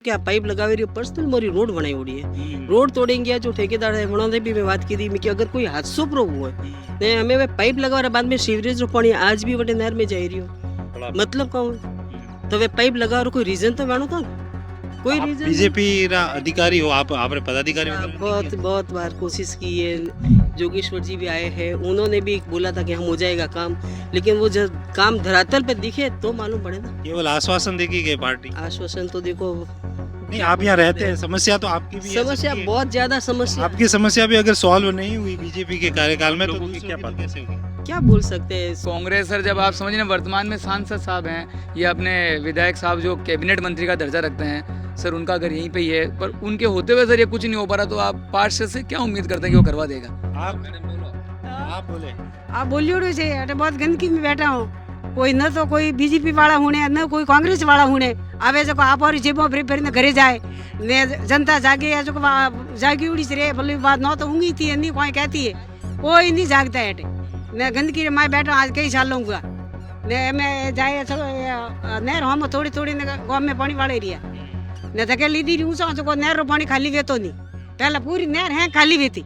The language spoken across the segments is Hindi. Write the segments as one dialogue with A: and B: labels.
A: क्या पाइप लगावे रही पर्सनल मोरी रोड बनाई ओड़ी है रोड तोड़ेंगे जो ठेकेदार है उन्होंने भी मैं बात की थी मैं कि अगर कोई हादसो प्रो हुआ है ने हमें वे पाइप लगवा बाद में सीवरेज रो पानी आज भी वटे नहर में जा रही हो मतलब कहूँ तो वे पाइप लगा कोई रीजन तो मानो था कोई
B: आप
A: रीजन
B: बीजेपी रा अधिकारी हो, आप आपने पदाधिकारी वगैरह नहीं
A: बहुत
B: किया?
A: बहुत बार कोशिश की है जोगेश्वर जी भी आए हैं उन्होंने भी बोला था कि हम हो जाएगा काम लेकिन वो जब काम धरातल पे दिखे तो मालूम पड़े ना
B: केवल आश्वासन देगी गई पार्टी।
A: आश्वासन तो देखो
B: नहीं, आप यहाँ रहते हैं, समस्या तो आपकी भी है,
A: समस्या
B: सबकी है।
A: बहुत ज्यादा समस्या
B: आपकी समस्या भी अगर सॉल्व नहीं हुई बीजेपी के कार्यकाल में तो
C: लोगों की
B: दूसरों
C: क्या
B: की तो
C: पता?
B: कैसे होगी?
A: क्या बोल सकते हैं
D: कांग्रेस सर जब आप समझिए ना वर्तमान में सांसद साहब हैं या अपने विधायक साहब जो कैबिनेट मंत्री का दर्जा रखते हैं सर उनका अगर यहीं पे ही है पर उनके होते हुए सर ये कुछ नहीं हो पा रहा तो आप पार्षद से क्या उम्मीद करते हैं कि वो करवा देगा।
B: आप बोले
E: आप बोलियोड़ो छे अटे बहुत गंदगी में बैठा हूँ कोई न तो कोई बीजेपी वाला होने न कोई कांग्रेस वाला होने आवे जो आप और जेबों भरी भरी घरे जाए ने जनता जागे या जो जागी उड़ी से रे भले बात न तो ऊँगी थी नहीं कोई कहती है कोई नहीं जागता है अटे ने गंदगी रे मैं बैठा आज कई साल लूँगा ने मैं जाए नहर हम थोड़ी थोड़ी गाँव में पानी वाले रही ने धके लीधी रही ऊँचा जो नहर रो पानी खाली वेतो नहीं पहले पूरी नहर है खाली वेती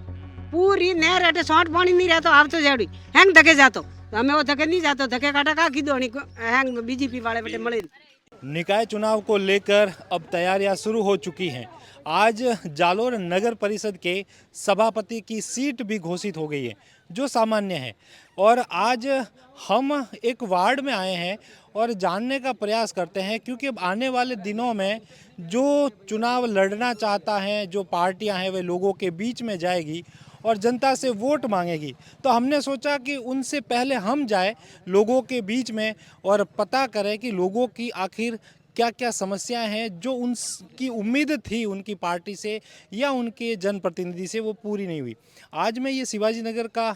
E: पूरी नहर अटे सौंठ पानी नहीं रहता आप तो जड़ी हैंग धके जातो हमें वो धके नहीं जातो धके काटा का कीधो हैंग बीजेपी वाले बेटे मळे
B: निकाय चुनाव को लेकर अब तैयारियां शुरू हो चुकी हैं। आज जालोर नगर परिषद के सभापति की सीट भी घोषित हो गई है जो सामान्य है और आज हम एक वार्ड में आए हैं और जानने का प्रयास करते हैं क्योंकि अब आने वाले दिनों में जो चुनाव लड़ना चाहता है जो पार्टियां हैं वे लोगों के बीच में जाएगी और जनता से वोट मांगेगी तो हमने सोचा कि उनसे पहले हम जाए लोगों के बीच में और पता करें कि लोगों की आखिर क्या क्या समस्याएं हैं जो उनकी उम्मीद थी उनकी पार्टी से या उनके जनप्रतिनिधि से वो पूरी नहीं हुई। आज मैं ये शिवाजी नगर का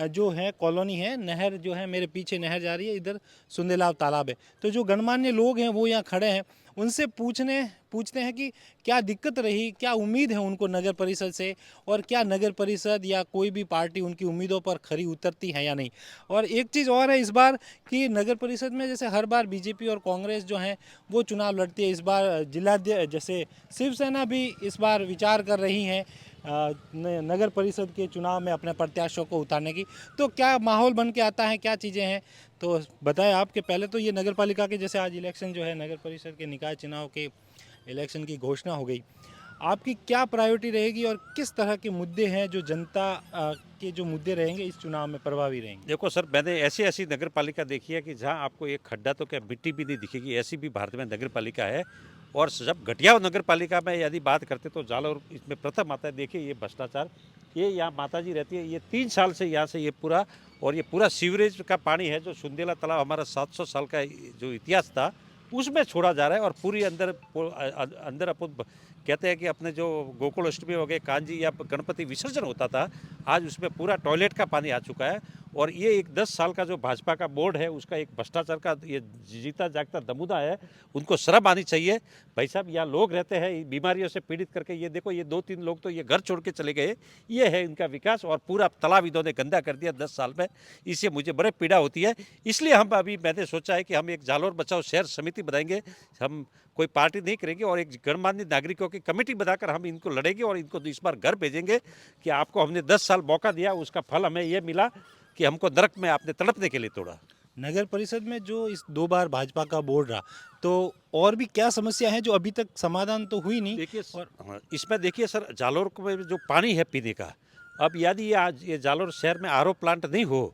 B: जो है कॉलोनी है नहर जो है मेरे पीछे नहर जा रही है इधर सुंदेलाव तालाब है तो जो गणमान्य लोग हैं वो यहाँ खड़े हैं उनसे पूछते हैं कि क्या दिक्कत रही क्या उम्मीद है उनको नगर परिषद से और क्या नगर परिषद या कोई भी पार्टी उनकी उम्मीदों पर खरी उतरती है या नहीं। और एक चीज़ और है इस बार कि नगर परिषद में जैसे हर बार बीजेपी और कांग्रेस जो है वो चुनाव लड़ती है इस बार जिलाध्यक्ष जैसे शिवसेना भी इस बार विचार कर रही हैं नगर परिषद के चुनाव में अपने प्रत्याशियों को उतारने की तो क्या माहौल बन के आता है क्या चीज़ें हैं तो बताएं आपके पहले तो ये नगर पालिका के जैसे आज इलेक्शन जो है नगर परिषद के निकाय चुनाव के इलेक्शन की घोषणा हो गई आपकी क्या प्रायोरिटी रहेगी और किस तरह के मुद्दे हैं जो जनता के जो मुद्दे रहेंगे इस चुनाव में प्रभावी रहेंगे।
C: देखो सर मैंने ऐसी ऐसी नगर पालिका देखी है कि जहाँ आपको एक खड्डा तो क्या मिट्टी भी नहीं दिखेगी ऐसी भी भारत में नगर पालिका है और जब घटिया नगर पालिका में यदि बात करते तो जालोर इसमें प्रथम आता है। देखिए ये भ्रष्टाचार ये यहाँ माता जी रहती है ये 3 साल से यहाँ से ये पूरा और ये पूरा सीवरेज का पानी है जो सुंदेला तालाब हमारा 700 साल का जो इतिहास था उसमें छोड़ा जा रहा है और पूरी अंदर अपन कहते हैं कि अपने जो गोकुल अष्टमी हो गए कांजी या गणपति विसर्जन होता था आज उसमें पूरा टॉयलेट का पानी आ चुका है और ये एक 10 साल का जो भाजपा का बोर्ड है उसका एक भ्रष्टाचार का ये जीता जागता नमूना है उनको शर्म आनी चाहिए। भाई साहब यहाँ लोग रहते हैं बीमारियों से पीड़ित करके ये देखो ये 2-3 लोग तो ये घर छोड़ के चले गए ये है इनका विकास और पूरा तालाब इन्होंने गंदा कर दिया 10 साल में इससे मुझे बड़े पीड़ा होती है। इसलिए हम अभी मैंने सोचा है कि हम एक जालोर बचाओ शहर समिति बनाएंगे हम कोई पार्टी नहीं करेंगे और एक गणमान्य नागरिकों की कमेटी बनाकर हम इनको लड़ेंगे और इनको इस बार घर भेजेंगे कि आपको हमने 10 साल मौका दिया उसका फल हमें ये मिला कि हमको नरक में आपने तड़पने के लिए तोड़ा।
B: नगर परिषद में जो इस 2 बार भाजपा का बोर्ड रहा तो और भी क्या समस्या है जो अभी तक समाधान तो हुई नहीं।
C: देखिए और इसमें देखिए सर जालोर में जो पानी है पीने का अब यदि आज ये जालोर शहर में आरओ प्लांट नहीं हो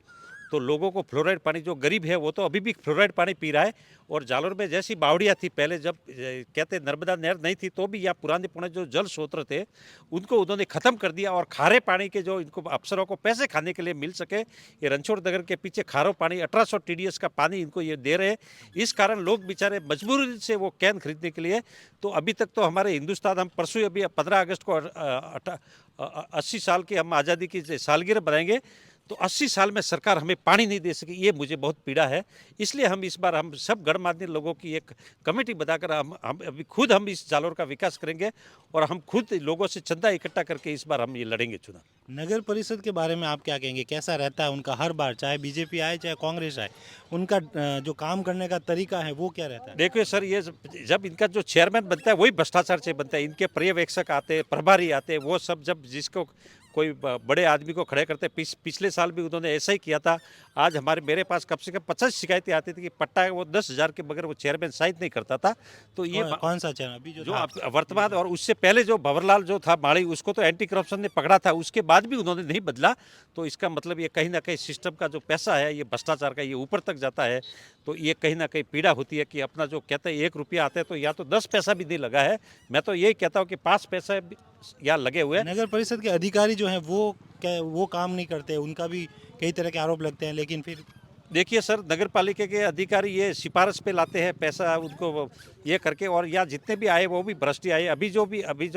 C: तो लोगों को फ्लोराइड पानी जो गरीब है वो तो अभी भी फ्लोराइड पानी पी रहा है और जालोर में जैसी बावड़ियाँ थी पहले जब कहते नर्मदा नहर नहीं थी तो भी यहाँ पुराने जो जल स्रोत थे उनको उन्होंने ख़त्म कर दिया और खारे पानी के जो इनको अफसरों को पैसे खाने के लिए मिल सके ये रणछोड़ नगर के पीछे खारो पानी 1800 TDS का पानी इनको ये दे रहे हैं इस कारण लोग बेचारे मजबूरी से वो कैन खरीदने के लिए तो अभी तक तो हमारे हिंदुस्तान हम परसों अभी 15 अगस्त को 80 साल की हम आज़ादी की सालगिरह बनाएंगे तो 80 साल में सरकार हमें पानी नहीं दे सकी, ये मुझे बहुत पीड़ा है। इसलिए हम इस बार हम सब गणमान्य लोगों की एक कमेटी बनाकर हम अभी खुद हम इस जालोर का विकास करेंगे और हम खुद लोगों से चंदा इकट्ठा करके इस बार हम ये लड़ेंगे चुनाव।
B: नगर परिषद के बारे में आप क्या कहेंगे, कैसा रहता है उनका हर बार, चाहे बीजेपी आए चाहे कांग्रेस आए, उनका जो काम करने का तरीका है वो क्या रहता है?
C: देखिए सर, ये जब इनका जो चेयरमैन बनता है वही भ्रष्टाचार से बनता है। इनके पर्यवेक्षक आते हैं, प्रभारी आते हैं, वो सब जब जिसको कोई बड़े आदमी को खड़े करते हैं। पिछले साल भी उन्होंने ऐसा ही किया था। आज मेरे पास कम से कम 50 शिकायतें आती थी कि पट्टा वो 10,000 के बगैर वो चेयरमैन साइन नहीं करता था। तो ये
B: कौन सा चैनल अभी जो था?
C: वर्तमान और उससे पहले जो भंवरलाल जो था माड़ी, उसको तो एंटी करप्शन ने पकड़ा था, उसके बाद भी उन्होंने नहीं बदला। तो इसका मतलब ये कहीं ना कहीं सिस्टम का जो पैसा है, ये भ्रष्टाचार का, ये ऊपर तक जाता है। तो ये कहीं ना कहीं पीड़ा होती है कि अपना जो कहते हैं 1 रुपया आता है तो या तो 10 पैसा भी नहीं लगा है। मैं तो यही कहता हूँ कि 5 पैसा यहाँ लगे हुए हैं।
B: नगर परिषद के अधिकारी जो हैं वो काम नहीं करते, उनका भी कई तरह के आरोप लगते हैं, लेकिन फिर
C: देखिए सर, नगर पालिका के अधिकारी ये सिफारिश पे लाते हैं पैसा उनको ये करके, और या जितने भी आए वो भी भ्रष्ट आए। अभी जो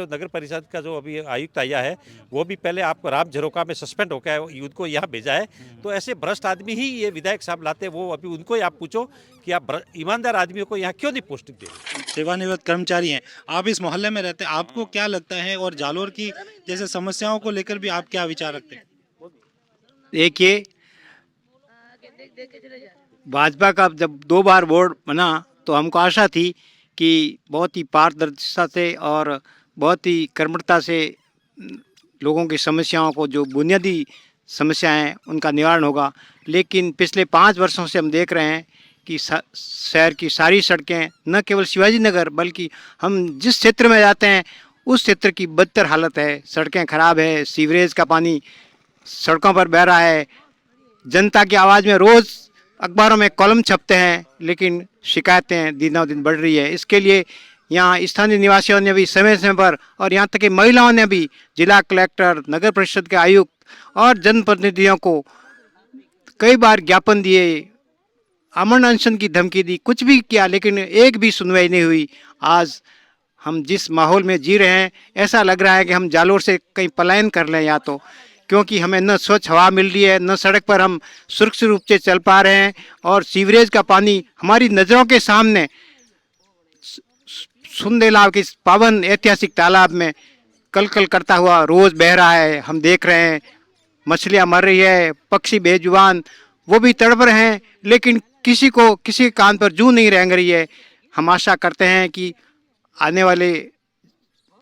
C: नगर परिषद का जो अभी आयुक्त आया है वो भी पहले आपको राम झरोका में सस्पेंड होकर है, उनको यहाँ भेजा है। तो ऐसे भ्रष्ट आदमी ही ये विधायक साहब लाते हैं। वो अभी उनको ही आप पूछो कि आप ईमानदार आदमियों को यहाँ क्यों नहीं पोस्टिंग दे रहे?
B: सेवानिवृत्त कर्मचारी हैं, आप इस मोहल्ले में रहते हैं, आपको क्या लगता है और जालोर की जैसे समस्याओं को लेकर भी आप क्या विचार रखते हैं?
F: देखिए, भाजपा का जब 2 बार बोर्ड बना तो हमको आशा थी कि बहुत ही पारदर्शिता से और बहुत ही कर्मठता से लोगों की समस्याओं को, जो बुनियादी समस्याएं हैं, उनका निवारण होगा। लेकिन पिछले 5 वर्षों से हम देख रहे हैं कि शहर की सारी सड़कें, न केवल शिवाजी नगर बल्कि हम जिस क्षेत्र में जाते हैं उस क्षेत्र की बदतर हालत है। सड़कें खराब है, सीवरेज का पानी सड़कों पर बह रहा है। जनता की आवाज़ में रोज़ अखबारों में कॉलम छपते हैं, लेकिन शिकायतें दिनों दिन बढ़ रही है। इसके लिए यहाँ स्थानीय निवासियों ने भी समय समय पर, और यहाँ तक कि महिलाओं ने भी जिला कलेक्टर, नगर परिषद के आयुक्त और जनप्रतिनिधियों को कई बार ज्ञापन दिए, आमरण अनशन की धमकी दी, कुछ भी किया, लेकिन एक भी सुनवाई नहीं हुई। आज हम जिस माहौल में जी रहे हैं, ऐसा लग रहा है कि हम जालोर से कहीं पलायन कर लें, या तो क्योंकि हमें न स्वच्छ हवा मिल रही है, न सड़क पर हम सुरक्षित रूप से चल पा रहे हैं, और सीवरेज का पानी हमारी नज़रों के सामने सुंदेलाव के पावन ऐतिहासिक तालाब में कल कल करता हुआ रोज़ बह रहा है। हम देख रहे हैं मछलियाँ मर रही है, पक्षी बेजुबान वो भी तड़प रहे हैं, लेकिन किसी को किसी कान पर जूं नहीं रेंग रही है। हम आशा करते हैं कि आने वाले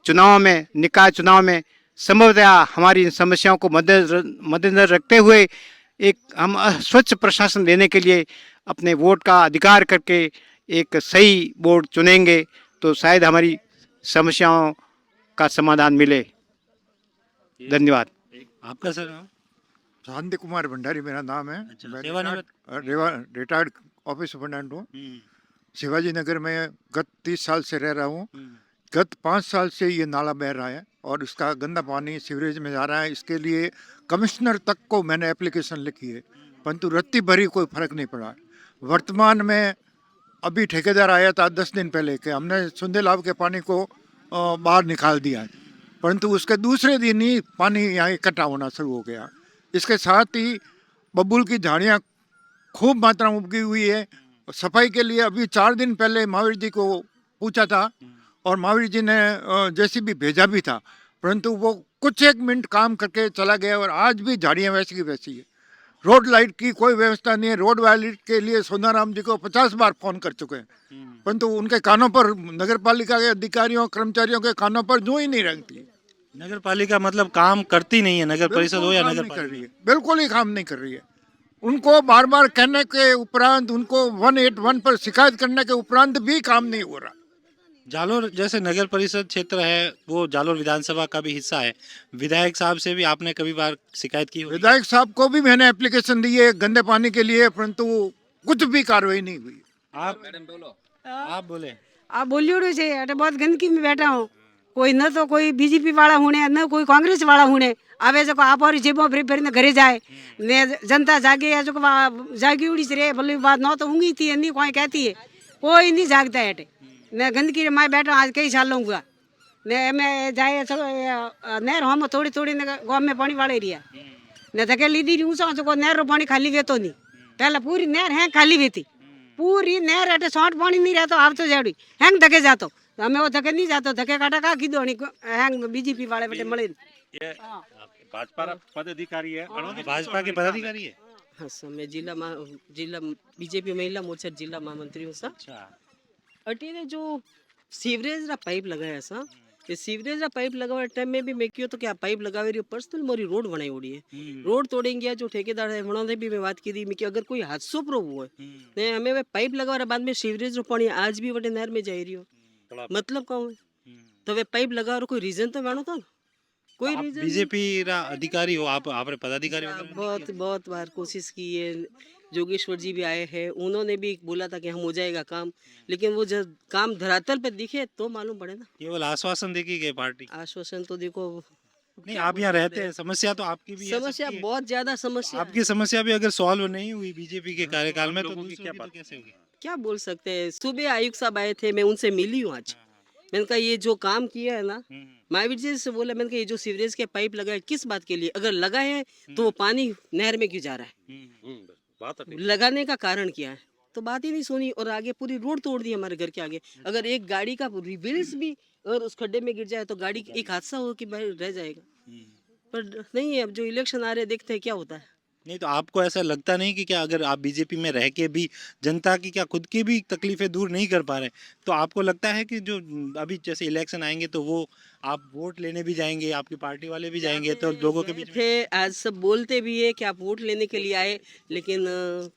F: चुनाव में, निकाय चुनाव में संभवतः हमारी इन समस्याओं को मद्देनजर रखते हुए एक हम स्वच्छ प्रशासन देने के लिए अपने वोट का अधिकार करके एक सही बोर्ड चुनेंगे, तो शायद हमारी समस्याओं का समाधान मिले। धन्यवाद।
B: आपका सर नाम?
G: शांति कुमार भंडारी मेरा नाम है।
B: अच्छा,
G: मैं
B: सेवानिवृत्त?
G: रिटायर्ड ऑफिस सुपरटेंडेंट हूँ। शिवाजी नगर में गत 30 साल से रह रहा हूँ। गत 5 साल से ये नाला बह रहा है और इसका गंदा पानी सीवरेज में जा रहा है। इसके लिए कमिश्नर तक को मैंने एप्लीकेशन लिखी है, परंतु रत्ती भरी कोई फर्क नहीं पड़ा। वर्तमान में अभी ठेकेदार आया था 10 दिन पहले कि हमने सुंदेलाव के पानी को बाहर निकाल दिया है, परंतु उसके दूसरे दिन ही पानी यहाँ इकट्ठा होना शुरू हो गया। इसके साथ ही बबूल की झाड़ियाँ खूब मात्रा में उगी हुई है। सफाई के लिए अभी 4 दिन पहले महावीर जी को पूछा था और महावीर जी ने जेसीबी भेजा भी था, परंतु वो कुछ 1 मिनट काम करके चला गया और आज भी झाड़ियाँ वैसी की वैसी है। रोड लाइट की कोई व्यवस्था नहीं है। रोड लाइट के लिए सोनाराम जी को 50 बार फोन कर चुके हैं, परंतु उनके कानों पर, नगर पालिका के अधिकारियों कर्मचारियों के कानों पर जूं ही नहीं रेंगती।
B: नगर पालिका मतलब काम करती नहीं है, नगर परिषद हो या नगर
G: कर
B: पालिका?
G: रही है, बिल्कुल ही काम नहीं कर रही है। उनको बार बार कहने के उपरांत, उनको 181 पर शिकायत करने के उपरांत भी काम नहीं हो रहा।
B: जालोर जैसे नगर परिषद क्षेत्र है, वो जालोर विधानसभा का भी हिस्सा है। विधायक साहब से भी आपने कभी बार शिकायत की होगी?
G: विधायक साहब को भी मैंने एप्लीकेशन दी है गंदे पानी के लिए, परंतु कुछ भी कार्रवाई नहीं हुई।
B: आप बोले?
E: आप बोलियो छे अटे बहुत गंदगी में बैठा हूँ। कोई न तो कोई बीजेपी वाला होने, न कोई कांग्रेस वाला होने। आवे जो आप और जेबों भरी भरी घरे जाए ने जनता जागे, या जो जागी उड़ी से रे बोली बात न तो ऊँगी थी, नहीं कोई कहती है, कोई नहीं जागता है अटे। ने गंदगी मैं बैठा आज कई साल लूँगा ने मैं जाए चलो नहर हम थोड़ी थोड़ी गाँव में पानी वाले रिया ने धके लीधी रही ऊंचा जो नहर रो पानी खाली वेतो नहीं पहले पूरी नहर है खाली वेती पूरी नहर अटे सौंठ पानी नहीं रहतो आप तो जेड़ी हैंग धके जातो तो हमें वो धके नहीं जातो धके काटा का कीधो हैंग बीजेपी वाले बेटे मळे
C: ये भाजपा पदाधिकारी है
B: भाजपा के पदाधिकारी है।
A: हाँ सर मैं जिला बीजेपी महिला मोर्चा जिला महामंत्री हूँ सर।
C: अच्छा
A: अटीने जो सीवरेज रा पाइप लगाया सा ये सीवरेज रा पाइप लगावे टाइम में भी मैं क्यों तो क्या पाइप लगावे रही पर्सनल मोरी रोड बनाई ओड़ी है रोड तोड़ेंगे जो ठेकेदार है वहाँ भी मैं बात की थी कि अगर कोई हादसो प्रो हुआ ने हमें वे पाइप लगावा बाद में सीवरेज रो पानी आज भी वटे नहर में जाई रही हो मतलब कहूँ तो वे पाइप लगा कोई रीजन तो मानो था कोई रीजन
B: बीजेपी रा अधिकारी हो आप पदाधिकारी वगैरह
A: बहुत बहुत बार कोशिश की है जोगेश्वर जी भी आए हैं उन्होंने भी बोला था कि हम हो जाएगा काम लेकिन वो जब काम धरातल पे दिखे तो मालूम पड़े ना
B: केवल आश्वासन देगी गई पार्टी।
A: आश्वासन तो देखो
B: नहीं आप यहाँ रहते हैं समस्या तो आपकी भी है,
A: समस्या
B: सबकी है।
A: बहुत ज्यादा समस्या है।
B: आपकी समस्या भी अगर सॉल्व नहीं हुई बीजेपी के कार्यकाल में तो
C: लोगों की
B: दूसरों
C: क्या
B: की तो
C: बात?
B: कैसे होगी।
A: क्या बोल सकते हैं सुबह आयुक्त साहब आए थे मैं उनसे मिली हूँ आज मैंने कहा ये जो काम किया है ना महावीर जी से बोला मैंने कहा ये जो सीवरेज के पाइप लगाए किस बात के लिए अगर लगाए हैं तो वो पानी नहर में क्यों जा रहा है
C: बात है।
A: लगाने का कारण क्या है तो बात ही नहीं सुनी और आगे पूरी रोड तोड़ दी हमारे घर के आगे अगर एक गाड़ी का व्हील्स भी अगर उस खड्डे में गिर जाए तो गाड़ी एक हादसा हो कि भाई रह जाएगा पर नहीं है अब जो इलेक्शन आ रहे देखते हैं क्या होता है
B: नहीं तो आपको ऐसा लगता नहीं कि क्या अगर आप बीजेपी में रह के भी जनता की क्या खुद की भी तकलीफें दूर नहीं कर पा रहे तो आपको लगता है कि जो अभी जैसे इलेक्शन आएंगे तो वो आप वोट लेने भी जाएंगे आपकी पार्टी वाले भी जाएंगे तो लोगों के बीच में
A: थे आज सब बोलते भी है कि आप वोट लेने के लिए आए लेकिन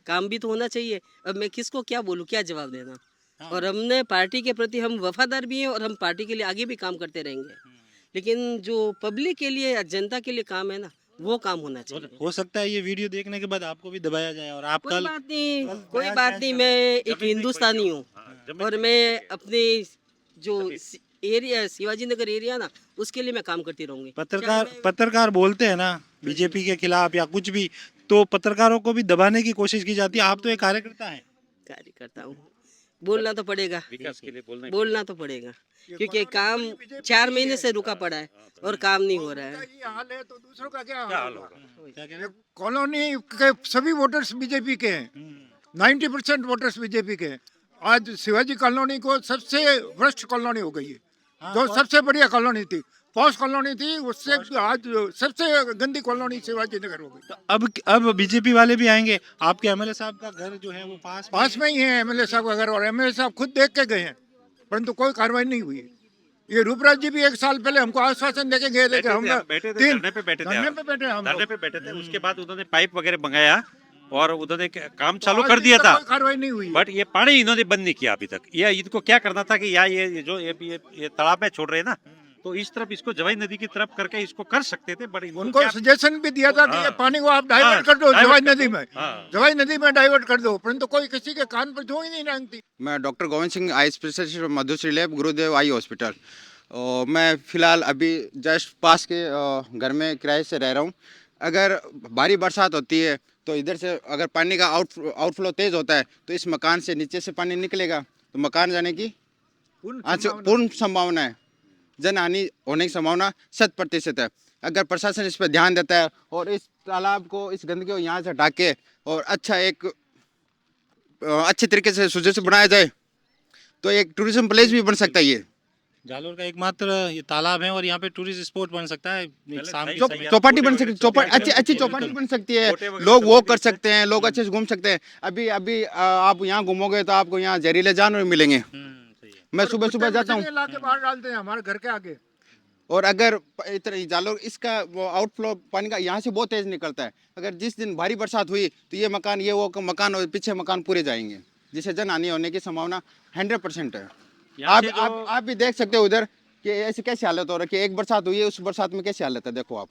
A: काम भी तो होना चाहिए अब मैं किसको क्या बोलूँ क्या जवाब देना और हमने पार्टी के प्रति हम वफादार भी हैं और हम पार्टी के लिए आगे भी काम करते रहेंगे लेकिन जो पब्लिक के लिए या जनता के लिए काम है ना वो काम होना चाहिए
B: हो सकता है ये वीडियो देखने के बाद आपको भी दबाया जाए और आप
A: कोई बात नहीं मैं एक हिंदुस्तानी हूँ और मैं अपने जो एरिया शिवाजी नगर एरिया ना उसके लिए मैं काम करती रहूंगी
B: पत्रकार बोलते हैं ना बीजेपी के खिलाफ या कुछ भी तो पत्रकारों को भी दबाने की कोशिश की जाती है आप तो एक कार्यकर्ता हैं
A: कार्यकर्ता हूँ बोलना तो पड़ेगा
C: विकास के लिए
A: बोलना तो पड़ेगा क्योंकि काम 4 महीने से रुका पड़ा है और काम नहीं हो रहा है
G: ये हाल है तो दूसरों का क्या
C: क्या
G: हाल
C: हाल
G: होगा?
C: होगा
B: क्या कह रहे हैं?
G: कॉलोनी के सभी वोटर्स बीजेपी के हैं 90% वोटर्स बीजेपी के हैं आज शिवाजी कॉलोनी को सबसे वर्स्ट कॉलोनी हो गई है जो सबसे बढ़िया कॉलोनी थी पॉश कॉलोनी थी उससे आज सबसे गंदी कॉलोनी शिवाजी नगर हो गई
B: तो अब बीजेपी वाले भी आएंगे आपके एमएलए साहब का घर जो है वो पास
G: में ही है एमएलए साहब का घर और एमएलए साहब खुद देख के गए हैं परंतु कोई कार्रवाई नहीं हुई ये रूपराज जी भी 1 साल पहले हमको आश्वासन देके गए थे कि हम
C: बैठे थे धरने पे बैठे थे
G: धरने पे बैठे हम
C: धरने पे बैठे थे उसके बाद उन्होंने पाइप वगैरह मंगाया और उन्होंने काम चालू
G: आज
C: कर
G: दिन
C: दिया
G: तक
C: था
G: कोई कार्रवाई नहीं हुई
C: बट ये पानी इन्होंने बंद नहीं किया अभी तक ये इनको क्या करना था कि या ये जो ये तालाब में छोड़ रहे हैं ना तो इस तरफ इसको जवाई नदी की तरफ करके इसको कर सकते थे बट
G: उनको सजेशन भी दिया था कि ये पानी को आप डाइवर्ट कर दो जवाई नदी में जवाई नदी में डाइवर्ट कर दो परंतु कोई किसी के कान पर जो ही नहीं रेंगती।
H: मैं doctor Govind Singh eye specialist Madhushree lab गुरुदेव आई हॉस्पिटल और मैं फ़िलहाल अभी जस्ट पास के घर में किराए से रह रहा हूँ। अगर भारी बरसात होती है तो इधर से अगर पानी का आउटफ्लो तेज़ होता है तो इस मकान से नीचे से पानी निकलेगा तो मकान जाने की पूर्ण संभावना है जनहानि होने की संभावना 100% है। अगर प्रशासन इस पर ध्यान देता है और इस तालाब को इस गंदगी को यहाँ से हटा के और अच्छा एक अच्छे तरीके से सुजैसे बनाया जाए तो एक टूरिज्म प्लेस भी बन सकता है। ये
B: जालोर का एकमात्र ये तालाब है और यहाँ पे टूरिस्ट स्पॉट बन सकता है शाम के समय।
H: चौपाटी बन सकती है अच्छी चौपाटी बन सकती है लोग वॉक कर सकते हैं लोग अच्छे से घूम सकते हैं। अभी अभी आप यहाँ घूमोगे तो आपको यहाँ जहरीले जानवर मिलेंगे। मैं सुबह सुबह जाता हूँ
G: लाके बाहर डालते हैं हमारे घर के आगे
H: और अगर इतना जालोर इसका वो आउटफ्लो पानी का यहाँ से बहुत तेज निकलता है। अगर जिस दिन भारी बरसात हुई तो ये मकान ये वो मकान और पीछे मकान पूरे जाएंगे जिससे जनहानि होने की संभावना 100% है। आप भी देख सकते हो उधर कि ऐसी कैसी हालत हो रही है। एक बरसात हुई है उस बरसात में कैसी हालत है देखो आप।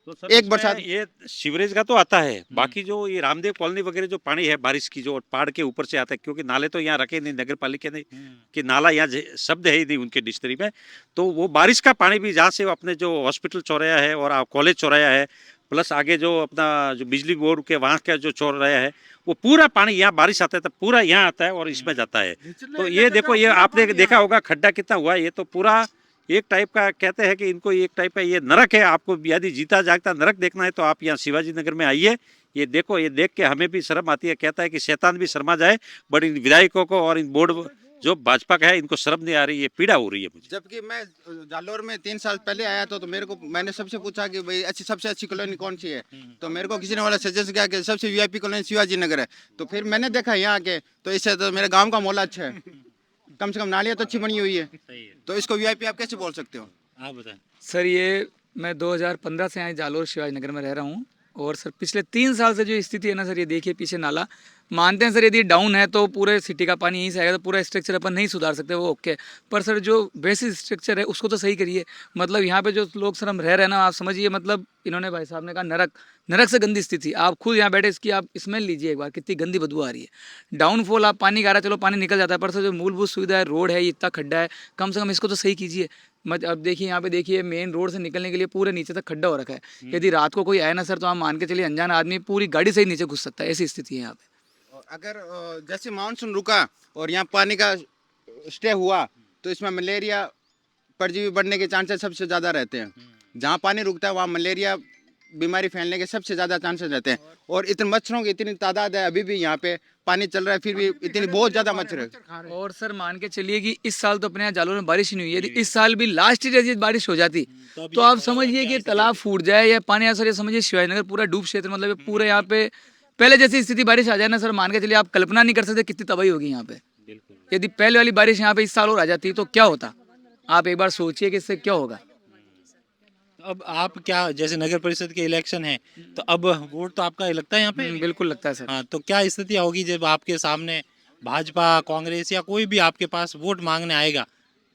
C: तो सर
H: एक
C: इसमें
H: बरसात
C: ये सीवरेज का तो आता है बाकी जो ये रामदेव कॉलोनी वगैरह जो पानी है बारिश की जो पहाड़ के ऊपर से आता है क्योंकि नाले तो यहाँ रखे नहीं नगर पालिका ने कि नाला यहाँ शब्द है ही नहीं उनके डिस्ट्रिक्ट में तो वो बारिश का पानी भी जहाँ से अपने जो हॉस्पिटल चौराया है और कॉलेज चौराया है प्लस आगे जो अपना जो बिजली बोर्ड के वहाँ का जो चौराया है वो पूरा पानी यहाँ बारिश आता है तो पूरा यहाँ आता है और इसमें जाता है। तो ये देखो ये आपने देखा होगा खड्डा कितना हुआ ये तो पूरा एक टाइप का कहते हैं कि इनको एक टाइप का ये नरक है। आपको यदि जीता जागता नरक देखना है तो आप यहाँ शिवाजी नगर में आइए, ये देखो, ये देख के हमें भी शर्म आती है। कहता है कि शैतान भी शर्मा जाए, बट इन विधायकों को और इन बोर्ड जो भाजपा का है इनको शर्म नहीं आ रही, ये पीड़ा हो रही है मुझे।
H: जबकि मैं जालोर में 3 साल पहले आया तो मैंने सबसे पूछा कि भाई सबसे अच्छी कॉलोनी कौन सी है, तो मेरे को किसी ने वाला सजेस्ट किया कि सबसे वीआईपी कॉलोनी शिवाजी नगर है। तो फिर मैंने देखा यहाँ के, तो इससे तो मेरे गांव का मोहल्ला अच्छा है, कम से कम नालियाँ तो अच्छी बनी हुई है, तो इसको वीआईपी आप कैसे बोल सकते हो?
B: आप बताएं।
D: सर ये मैं 2015 से यहाँ जालोर शिवाजी नगर में रह रहा हूँ, और सर पिछले 3 साल से जो स्थिति है ना सर, ये देखिए पीछे नाला, मानते हैं सर यदि डाउन है तो पूरे सिटी का पानी यहीं से आएगा, तो पूरा स्ट्रक्चर अपन नहीं सुधार सकते, वो ओके, पर सर जो बेसिक स्ट्रक्चर है उसको तो सही करिए। मतलब यहाँ पे जो लोग सर हम रह रहे हैं ना, आप समझिए, मतलब इन्होंने भाई साहब ने कहा नरक से गंदी स्थिति। आप खुद यहाँ बैठे, इसकी आप स्मेल लीजिए एक बार, कितनी गंदी बदबू आ रही है। डाउनफॉल, आप पानी आ रहा है, चलो पानी निकल जाता है, पर सर जो मूलभूत सुविधा है, रोड है, ये इतना खड्डा है, कम से कम इसको तो सही कीजिए। मत अब देखिए यहाँ पे देखिए, मेन रोड से निकलने के लिए पूरे नीचे तक खड्डा हो रखा है। यदि रात को कोई आए ना सर, तो आप मान के चलिए अनजान आदमी पूरी गाड़ी से ही नीचे घुस सकता है, ऐसी स्थिति है यहाँ पे।
H: अगर जैसे मानसून रुका और यहाँ पानी का स्टे हुआ तो इसमें मलेरिया परजीवी बढ़ने के चांसेस सबसे ज़्यादा रहते हैं। जहाँ पानी रुकता है वहाँ मलेरिया बीमारी फैलने के सबसे ज़्यादा चांसेस रहते हैं। और इतने मच्छरों की इतनी तादाद है, अभी भी यहाँ पे पानी चल रहा है, फिर भी इतनी बहुत ज़्यादा मच्छर है।
D: और सर मान के चलिए कि इस साल तो अपने यहाँ जालोर में बारिश ही नहीं हुई, यदि इस साल भी लास्ट ईयर यदि बारिश हो जाती तो आप समझिए कि तालाब फूट जाए या पानी सर, ये समझिए शिवाजी नगर पूरा डूब क्षेत्र, मतलब पूरे यहाँ पे पहले जैसी स्थिति बारिश आ जाए ना सर, मान के चलिए आप कल्पना नहीं कर सकते कितनी तबाही होगी यहाँ पे। यदि पहले वाली बारिश यहाँ पे इस साल और आ जाती तो क्या होता, आप एक बार सोचिए कि इससे क्या होगा।
B: अब आप क्या, जैसे नगर परिषद के इलेक्शन है तो अब वोट तो आपका लगता है यहाँ पे?
D: बिल्कुल लगता है सर।
B: हाँ, तो क्या स्थिति होगी जब आपके सामने भाजपा, कांग्रेस या कोई भी आपके पास वोट मांगने आएगा,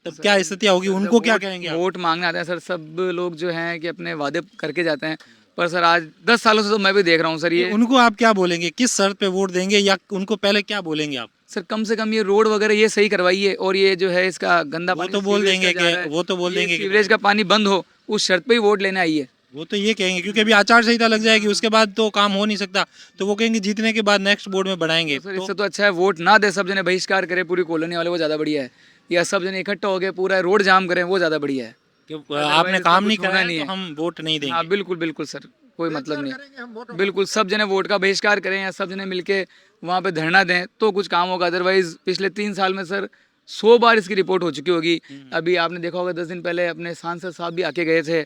B: तब क्या स्थिति होगी? उनको क्या कहेंगे आप?
D: वोट मांगने आते हैं सर, सब लोग जो हैं कि अपने वादे करके जाते हैं, पर सर आज 10 सालों से तो मैं भी देख रहा हूँ सर, ये
B: उनको आप क्या बोलेंगे, किस शर्त पे वोट देंगे, या उनको पहले क्या बोलेंगे आप?
D: सर कम से कम ये रोड वगैरह ये सही करवाइए, और ये जो है इसका गंदा
B: वो
D: पानी
B: तो बोल
D: सीवरेज
B: देंगे
D: का जा रहा है,
B: कि वो तो बोल देंगे कि
D: सीवरेज का पानी बंद हो, उस शर्त पे ही वोट लेने आइए।
B: वो तो ये कहेंगे, क्योंकि अभी आचार संहिता लग जाएगी, उसके बाद तो काम हो नहीं सकता, तो वो कहेंगे जीतने के बाद नेक्स्ट बोर्ड में बढ़ाएंगे।
D: सर इससे तो अच्छा है वोट ना दे, सब जने बहिष्कार करे पूरी कॉलोनी वाले, वो ज़्यादा बढ़िया है, या सब जने इकट्ठा हो गए पूरा रोड जाम करें, वो ज़्यादा बढ़िया है।
B: आपने काम नहीं
D: कुछ होना
B: कराया
D: नहीं
B: तो
D: है।
B: हम वोट नहीं देंगे।
D: हाँ बिल्कुल बिल्कुल सर, कोई मतलब नहीं है, बिल्कुल सब जने वोट का बहिष्कार करें या सब जने मिलके वहाँ पे धरना दें तो कुछ काम होगा। अदरवाइज पिछले 3 साल में सर 100 बार इसकी रिपोर्ट हो चुकी होगी। अभी आपने देखा होगा 10 दिन पहले अपने सांसद साहब भी आके गए थे,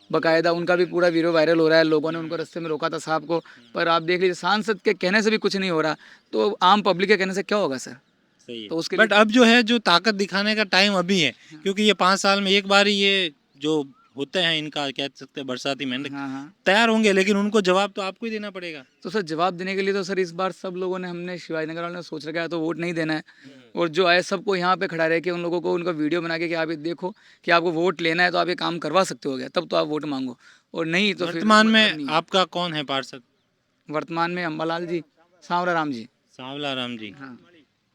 D: बाकायदा उनका भी पूरा वीडियो वायरल हो रहा है, लोगों ने उनको रास्ते में रोका था साहब को, पर आप देख लीजिए सांसद के कहने से भी कुछ नहीं हो रहा, तो आम पब्लिक के कहने से क्या होगा सर?
B: सही
D: तो उसके
B: है। बट अब जो है, जो ताकत दिखाने का टाइम अभी है, क्योंकि ये 5 साल में एक बार ही ये जो होते हैं, इनका कह सकते हैं बरसाती मेंढक
D: हाँ
B: तैयार होंगे, लेकिन उनको जवाब तो आपको ही देना पड़ेगा।
D: तो सर जवाब देने के लिए तो सर इस बार सब लोगों ने, हमने शिवाजी नगर वालों ने सोच रखा है तो वोट नहीं देना है, और जो आए सबको यहाँ पे खड़ा रह के उन लोगों को उनका वीडियो बना के कि आप ये देखो कि आपको वोट लेना है तो आप ये काम करवा सकते हो, गया तब तो आप वोट मांगो, और नहीं तो फिर
B: वर्तमान
D: मतलब
B: में
D: नहीं।
B: आपका कौन है पार्षद?
D: वर्तमान में अम्बालाल जी, सांवला राम जी,
B: सांवला राम जी।
D: हाँ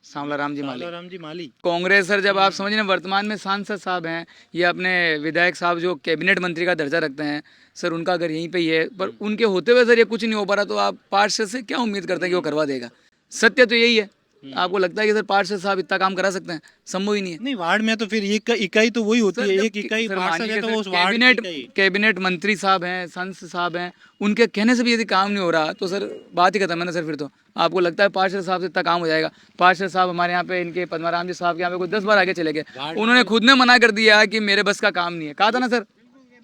D: सांवला राम जी माली।
B: सांवला राम जी माली।
D: कांग्रेस सर, जब आप समझिए ना, वर्तमान में सांसद साहब हैं या अपने विधायक साहब जो कैबिनेट मंत्री का दर्जा रखते हैं सर, उनका घर यहीं पे ही है, पर उनके होते हुए सर ये कुछ नहीं हो पा रहा, तो आप पार्षद से क्या उम्मीद करते हैं कि वो करवा देगा? सत्य तो यही है। आपको लगता है कि सर पार्षद साहब इतना काम करा सकते हैं? संभव ही नहीं है।
B: नहीं, वार्ड में तो फिर एक इकाई तो वही होती है, एक इकाई पार्षद है, तो उस वार्ड की इकाई।
D: कैबिनेट मंत्री साहब हैं, सांसद साहब हैं, उनके कहने से भी यदि काम नहीं हो रहा तो सर बात ही खत्म है ना सर। फिर तो आपको लगता है पार्षद साहब से इतना काम हो जाएगा? पार्षद साहब हमारे यहाँ पे, इनके पद्माराम जी साहब के यहाँ पे कोई 10 बार आगे चले गए, उन्होंने खुद ने मना कर दिया कि मेरे बस का काम नहीं है। कहा था ना सर।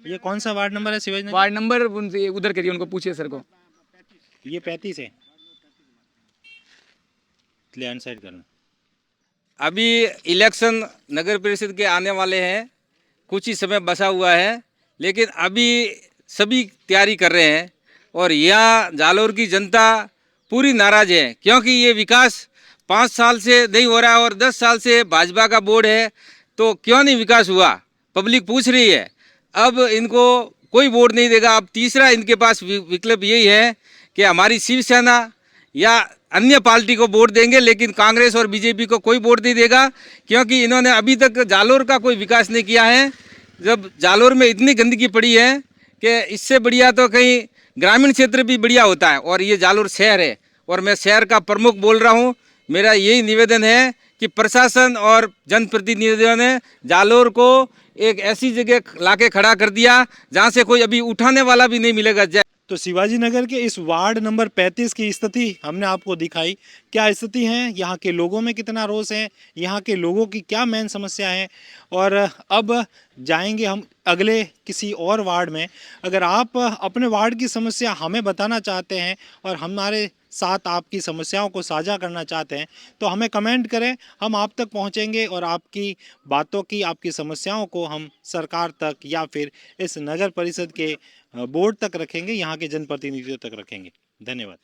B: ये कौन सा वार्ड नंबर है शिवाजी नगर?
D: वार्ड नंबर उनसे उधर करिए, उनको पूछिए सर को।
B: ये 35 है। लैंड साइड करना।
I: अभी इलेक्शन नगर परिषद के आने वाले हैं, कुछ ही समय बचा हुआ है, लेकिन अभी सभी तैयारी कर रहे हैं, और यहाँ जालोर की जनता पूरी नाराज है, क्योंकि ये विकास 5 साल से नहीं हो रहा है, और 10 साल से भाजपा का बोर्ड है, तो क्यों नहीं विकास हुआ, पब्लिक पूछ रही है। अब इनको कोई वोट नहीं देगा। अब तीसरा इनके पास विकल्प यही है कि हमारी शिवसेना या अन्य पार्टी को वोट देंगे, लेकिन कांग्रेस और बीजेपी को कोई वोट नहीं देगा, क्योंकि इन्होंने अभी तक जालोर का कोई विकास नहीं किया है। जब जालोर में इतनी गंदगी पड़ी है कि इससे बढ़िया तो कहीं ग्रामीण क्षेत्र भी बढ़िया होता है, और ये जालोर शहर है, और मैं शहर का प्रमुख बोल रहा हूँ। मेरा यही निवेदन है कि प्रशासन और जनप्रतिनिधियों ने जालोर को एक ऐसी जगह लाके खड़ा कर दिया जहाँ से कोई अभी उठाने वाला भी नहीं मिलेगा।
B: तो शिवाजी नगर के इस वार्ड नंबर 35 की स्थिति हमने आपको दिखाई। क्या स्थिति है, यहाँ के लोगों में कितना रोष है, यहाँ के लोगों की क्या मेन समस्या है। और अब जाएंगे हम अगले किसी और वार्ड में। अगर आप अपने वार्ड की समस्या हमें बताना चाहते हैं और हमारे साथ आपकी समस्याओं को साझा करना चाहते हैं तो हमें कमेंट करें, हम आप तक पहुंचेंगे और आपकी बातों की, आपकी समस्याओं को हम सरकार तक या फिर इस नगर परिषद के बोर्ड तक रखेंगे, यहाँ के जनप्रतिनिधियों तक रखेंगे। धन्यवाद।